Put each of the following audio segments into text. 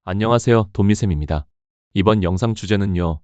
안녕하세요. 돈미쌤입니다. 이번 영상 주제는요.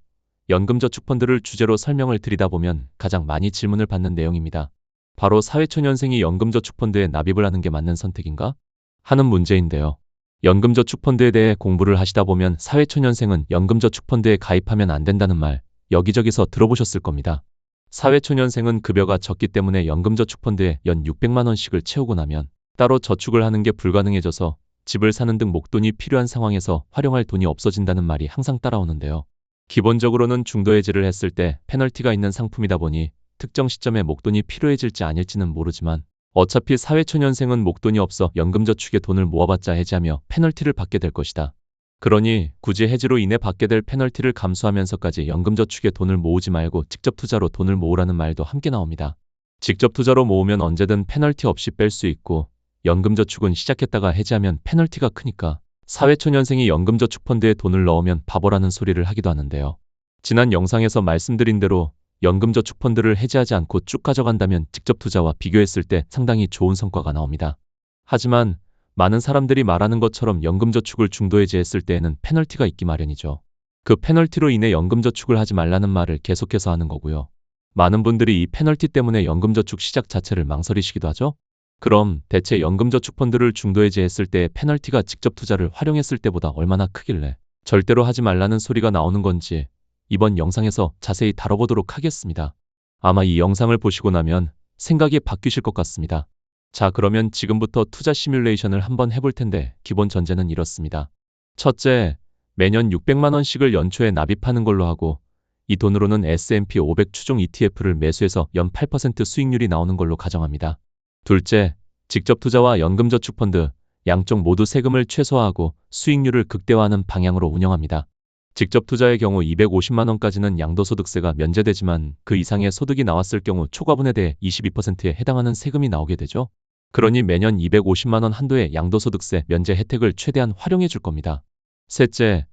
연금저축펀드를 주제로 설명을 드리다 보면 가장 많이 질문을 받는 내용입니다. 바로 사회초년생이 연금저축펀드에 납입을 하는 게 맞는 선택인가? 하는 문제인데요. 연금저축펀드에 대해 공부를 하시다 보면 사회초년생은 연금저축펀드에 가입하면 안 된다는 말 여기저기서 들어보셨을 겁니다. 사회초년생은 급여가 적기 때문에 연금저축펀드에 연 600만 원씩을 채우고 나면 따로 저축을 하는 게 불가능해져서 집을 사는 등 목돈이 필요한 상황에서 활용할 돈이 없어진다는 말이 항상 따라오는데요. 기본적으로는 중도해지를 했을 때 페널티가 있는 상품이다 보니 특정 시점에 목돈이 필요해질지 아닐지는 모르지만 어차피 사회초년생은 목돈이 없어 연금저축에 돈을 모아봤자 해지하며 페널티를 받게 될 것이다. 그러니 굳이 해지로 인해 받게 될 페널티를 감수하면서까지 연금저축에 돈을 모으지 말고 직접 투자로 돈을 모으라는 말도 함께 나옵니다. 직접 투자로 모으면 언제든 페널티 없이 뺄 수 있고 연금저축은 시작했다가 해지하면 페널티가 크니까 사회초년생이 연금저축펀드에 돈을 넣으면 바보라는 소리를 하기도 하는데요. 지난 영상에서 말씀드린 대로 연금저축펀드를 해지하지 않고 쭉 가져간다면 직접 투자와 비교했을 때 상당히 좋은 성과가 나옵니다. 하지만 많은 사람들이 말하는 것처럼 연금저축을 중도해지했을 때에는 페널티가 있기 마련이죠. 그 페널티로 인해 연금저축을 하지 말라는 말을 계속해서 하는 거고요. 많은 분들이 이 페널티 때문에 연금저축 시작 자체를 망설이시기도 하죠. 그럼 대체 연금저축펀드를 중도해지했을 때의 페널티가 직접 투자를 활용했을 때보다 얼마나 크길래 절대로 하지 말라는 소리가 나오는 건지 이번 영상에서 자세히 다뤄보도록 하겠습니다. 아마 이 영상을 보시고 나면 생각이 바뀌실 것 같습니다. 자, 그러면 지금부터 투자 시뮬레이션을 한번 해볼 텐데 기본 전제는 이렇습니다. 첫째, 매년 600만 원씩을 연초에 납입하는 걸로 하고 이 돈으로는 S&P 500 추종 ETF를 매수해서 연 8% 수익률이 나오는 걸로 가정합니다. 둘째, 직접 투자와 연금저축펀드 양쪽 모두 세금을 최소화하고 수익률을 극대화하는 방향으로 운영합니다. 직접 투자의 경우 250만 원까지는 양도소득세가 면제되지만 그 이상의 소득이 나왔을 경우 초과분에 대해 22%에 해당하는 세금이 나오게 되죠. 그러니 매년 250만 원 한도의 양도소득세 면제 혜택을 최대한 활용해 줄 겁니다. 셋째,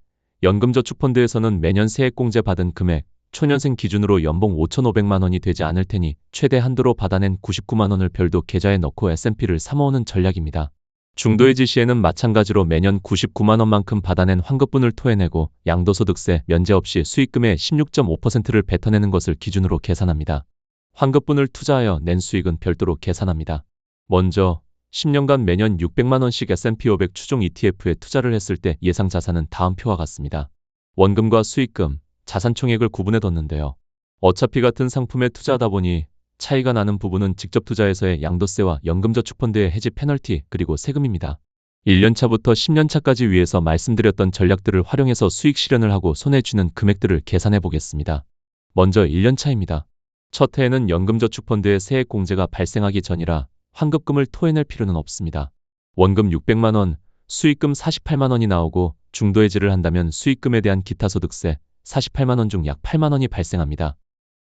연금저축펀드에서는 매년 세액공제 받은 금액 초년생 기준으로 연봉 5,500만 원이 되지 않을 테니 최대 한도로 받아낸 99만 원을 별도 계좌에 넣고 S&P를 사모으는 전략입니다. 중도해지 시에는 마찬가지로 매년 99만 원만큼 받아낸 환급분을 토해내고 양도소득세 면제 없이 수익금의 16.5%를 뱉어내는 것을 기준으로 계산합니다. 환급분을 투자하여 낸 수익은 별도로 계산합니다. 먼저 10년간 매년 600만 원씩 S&P 500 추종 ETF에 투자를 했을 때 예상 자산은 다음 표와 같습니다. 원금과 수익금, 자산 총액을 구분해 뒀는데요. 어차피 같은 상품에 투자하다 보니 차이가 나는 부분은 직접 투자에서의 양도세와 연금저축펀드의 해지 페널티 그리고 세금입니다. 1년차부터 10년차까지 위에서 말씀드렸던 전략들을 활용해서 수익 실현을 하고 손에 쥐는 금액들을 계산해 보겠습니다. 먼저 1년차입니다. 첫 해에는 연금저축펀드의 세액 공제가 발생하기 전이라 환급금을 토해낼 필요는 없습니다. 원금 600만 원, 수익금 48만 원이 나오고 중도해지를 한다면 수익금에 대한 기타소득세 48만 원 중 약 8만 원이 발생합니다.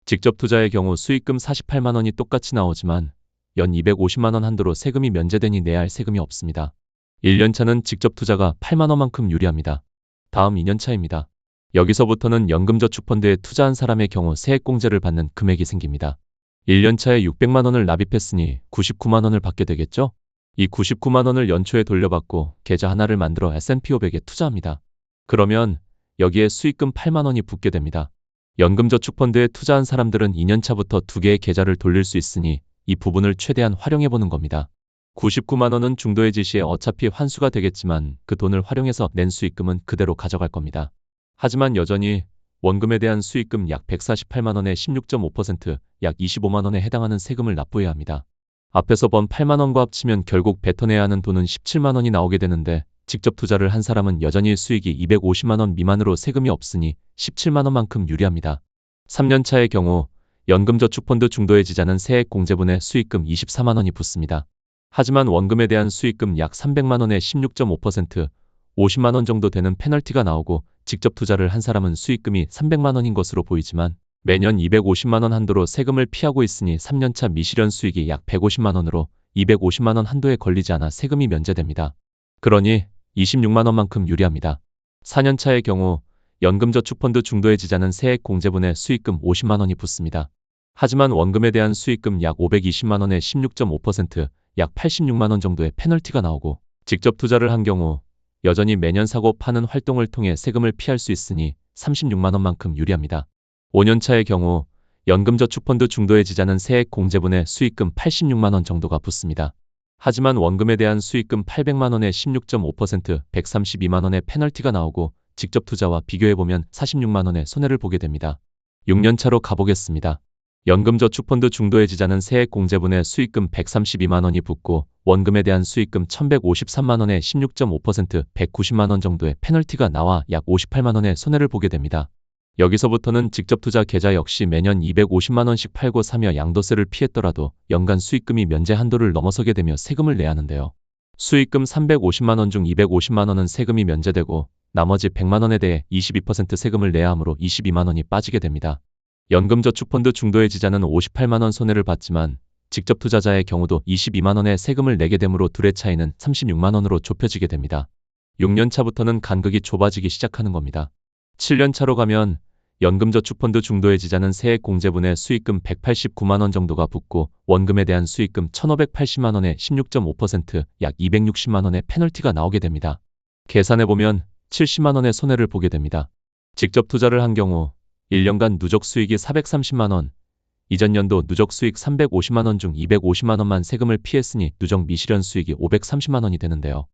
직접 투자의 경우 수익금 48만 원이 똑같이 나오지만 연 250만 원 한도로 세금이 면제되니 내야 할 세금이 없습니다. 1년차는 직접 투자가 8만 원만큼 유리합니다. 다음 2년차입니다. 여기서부터는 연금저축펀드에 투자한 사람의 경우 세액공제를 받는 금액이 생깁니다. 1년차에 600만 원을 납입했으니 99만 원을 받게 되겠죠? 이 99만 원을 연초에 돌려받고 계좌 하나를 만들어 S&P 500에 투자합니다. 그러면 여기에 수익금 8만 원이 붙게 됩니다. 연금저축펀드에 투자한 사람들은 2년차부터 2개의 계좌를 돌릴 수 있으니 이 부분을 최대한 활용해보는 겁니다. 99만 원은 중도해지 시에 어차피 환수가 되겠지만 그 돈을 활용해서 낸 수익금은 그대로 가져갈 겁니다. 하지만 여전히 원금에 대한 수익금 약 148만 원의 16.5%, 약 25만 원에 해당하는 세금을 납부해야 합니다. 앞에서 번 8만 원과 합치면 결국 뱉어내야 하는 돈은 17만 원이 나오게 되는데 직접 투자를 한 사람은 여전히 수익이 250만 원 미만으로 세금이 없으니 17만 원만큼 유리합니다. 3년차의 경우 연금저축펀드 중도해지자는 세액 공제분에 수익금 24만 원이 붙습니다. 하지만 원금에 대한 수익금 약 300만 원의 16.5%, 50만 원 정도 되는 페널티가 나오고 직접 투자를 한 사람은 수익금이 300만 원인 것으로 보이지만 매년 250만 원 한도로 세금을 피하고 있으니 3년차 미실현 수익이 약 150만 원으로 250만 원 한도에 걸리지 않아 세금이 면제됩니다. 그러니 26만 원만큼 유리합니다. 4년차의 경우 연금저축펀드 중도해지자는 세액 공제분에 수익금 50만 원이 붙습니다. 하지만 원금에 대한 수익금 약 520만 원의 16.5%, 약 86만 원 정도의 페널티가 나오고 직접 투자를 한 경우 여전히 매년 사고 파는 활동을 통해 세금을 피할 수 있으니 36만 원만큼 유리합니다. 5년차의 경우 연금저축펀드 중도해지자는 세액 공제분의 수익금 86만 원 정도가 붙습니다. 하지만 원금에 대한 수익금 800만 원에 16.5%, 132만 원의 페널티가 나오고 직접 투자와 비교해보면 46만 원의 손해를 보게 됩니다. 6년차로 가보겠습니다. 연금저축펀드 중도해지자는 세액 공제분의 수익금 132만 원이 붙고 원금에 대한 수익금 1153만 원에 16.5%, 190만 원 정도의 페널티가 나와 약 58만 원의 손해를 보게 됩니다. 여기서부터는 직접 투자 계좌 역시 매년 250만 원씩 팔고 사며 양도세를 피했더라도 연간 수익금이 면제 한도를 넘어서게 되며 세금을 내야 하는데요. 수익금 350만 원 중 250만 원은 세금이 면제되고 나머지 100만 원에 대해 22% 세금을 내야 하므로 22만 원이 빠지게 됩니다. 연금저축펀드 중도해지자는 58만 원 손해를 봤지만 직접 투자자의 경우도 22만 원의 세금을 내게 되므로 둘의 차이는 36만 원으로 좁혀지게 됩니다. 6년 차부터는 간극이 좁아지기 시작하는 겁니다. 7년 차로 가면 연금저축펀드 중도해지자는 세액 공제분의 수익금 189만 원 정도가 붙고 원금에 대한 수익금 1,580만 원에 16.5%, 약 260만 원의 페널티가 나오게 됩니다. 계산해보면 70만 원의 손해를 보게 됩니다. 직접 투자를 한 경우 1년간 누적 수익이 430만 원, 이전 연도 누적 수익 350만 원 중 250만 원만 세금을 피했으니 누적 미실현 수익이 530만 원이 되는데요.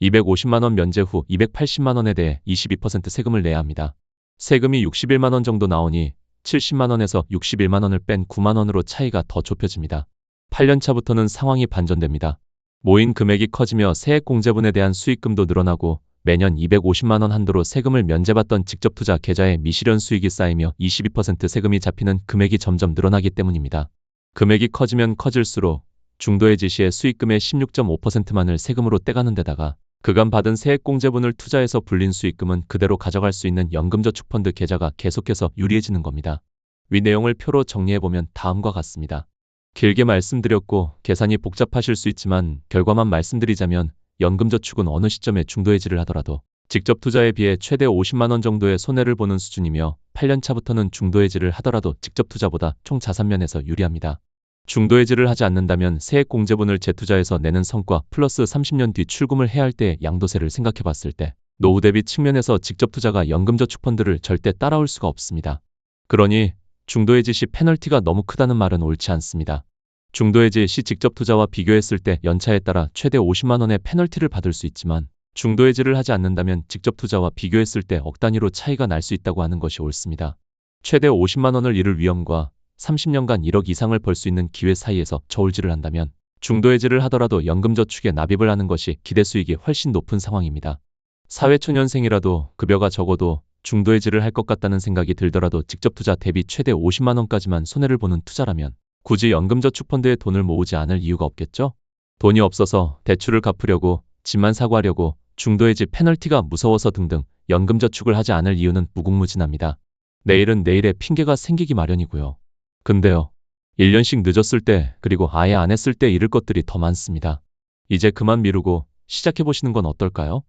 250만 원 면제 후 280만 원에 대해 22% 세금을 내야 합니다. 세금이 61만 원 정도 나오니 70만 원에서 61만 원을 뺀 9만 원으로 차이가 더 좁혀집니다. 8년 차부터는 상황이 반전됩니다. 모인 금액이 커지며 세액 공제분에 대한 수익금도 늘어나고 매년 250만 원 한도로 세금을 면제받던 직접 투자 계좌에 미실현 수익이 쌓이며 22% 세금이 잡히는 금액이 점점 늘어나기 때문입니다. 금액이 커지면 커질수록 중도해지 시의 수익금의 16.5%만을 세금으로 떼가는 데다가 그간 받은 세액 공제분을 투자해서 불린 수익금은 그대로 가져갈 수 있는 연금저축펀드 계좌가 계속해서 유리해지는 겁니다. 위 내용을 표로 정리해보면 다음과 같습니다. 길게 말씀드렸고 계산이 복잡하실 수 있지만 결과만 말씀드리자면 연금저축은 어느 시점에 중도해지를 하더라도 직접 투자에 비해 최대 50만 원 정도의 손해를 보는 수준이며 8년 차부터는 중도해지를 하더라도 직접 투자보다 총 자산면에서 유리합니다. 중도해지를 하지 않는다면 세액 공제분을 재투자해서 내는 성과 플러스 30년 뒤 출금을 해야 할 때의 양도세를 생각해봤을 때 노후 대비 측면에서 직접 투자가 연금저축펀드를 절대 따라올 수가 없습니다. 그러니 중도해지 시 페널티가 너무 크다는 말은 옳지 않습니다. 중도해지 시 직접 투자와 비교했을 때 연차에 따라 최대 50만 원의 페널티를 받을 수 있지만 중도해지를 하지 않는다면 직접 투자와 비교했을 때 억 단위로 차이가 날 수 있다고 하는 것이 옳습니다. 최대 50만 원을 잃을 위험과 30년간 1억 이상을 벌 수 있는 기회 사이에서 저울질을 한다면 중도해지를 하더라도 연금저축에 납입을 하는 것이 기대수익이 훨씬 높은 상황입니다. 사회초년생이라도 급여가 적어도 중도해지를 할 것 같다는 생각이 들더라도 직접 투자 대비 최대 50만 원까지만 손해를 보는 투자라면 굳이 연금저축펀드에 돈을 모으지 않을 이유가 없겠죠? 돈이 없어서 대출을 갚으려고 집만 사고 하려고 중도해지 페널티가 무서워서 등등 연금저축을 하지 않을 이유는 무궁무진합니다. 내일은 내일의 핑계가 생기기 마련이고요. 근데요. 1년씩 늦었을 때 그리고 아예 안 했을 때 잃을 것들이 더 많습니다. 이제 그만 미루고 시작해보시는 건 어떨까요?